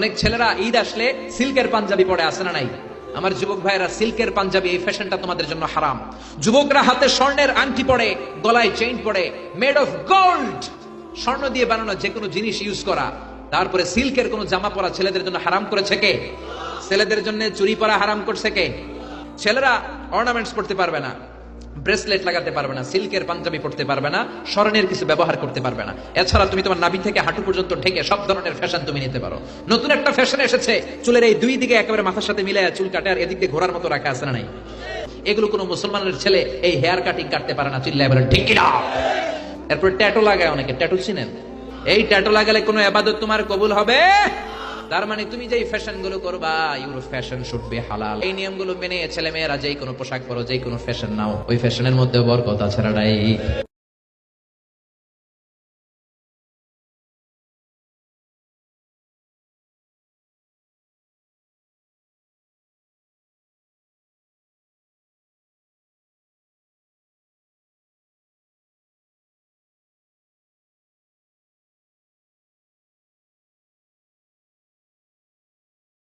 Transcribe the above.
অনেক ছেলেরা ঈদ আসলে সিল্কের পাঞ্জাবি পরে আসে না নাই? আমার যুবক ভাইরা, সিল্কের পাঞ্জাবি এই ফ্যাশনটা তোমাদের জন্য হারাম। যুবকরা হাতে স্বর্ণের আংটি পরে, গলায় চেইন পরে, মেড অফ গোল্ড, স্বর্ণ দিয়ে বানানো যে কোনো জিনিস ইউজ করা, তারপরে সিল্কের কোনো জামা পরা ছেলেদের জন্য হারাম করেছে কে? ছেলেদের জন্য চুরি পরা হারাম করছে কে? ছেলেরা অর্নামেন্টস পড়তে পারবে না, ব্রেসলেট লাগাতে পারবে না, সিল্কের পাঞ্জাবি পড়তে পারবে না, স্বর্ণের কিছু ব্যবহার করতে পারবে না। এছাড়া তুমি তোমার নাভি থেকে হাঁটু পর্যন্ত ঢেকে সব ধরনের ফ্যাশন তুমি নিতে পারো। নতুন একটা ফ্যাশন এসেছে, চুলের এই দুই দিকে একেবারে মাথার সাথে মিলায় চুল কাটে, আর এদিক দিয়ে ঘোড়ার মতো রাখা আছে না নাই? এগুলো কোনো মুসলমানের ছেলে এই হেয়ার কাটিং কাটতে পারে না, চিল্লায় বলেন ঠিক কিনা? এরপর ট্যাটু লাগায় অনেকে, ট্যাটু চিনেন? এই ট্যাটু লাগালে কোনো ইবাদত তোমার কবুল হবে? তার মানে তুমি যেই ফ্যাশন গুলো করবা, ইউর ফ্যাশন শুড বি হালাল। এই নিয়মগুলো মেনে ছেলে মেয়েরা যেই কোনো পোশাক পরো, যেই কোনো ফ্যাশন নাও, ওই ফ্যাশনের মধ্যে বরকত আছে না নাই?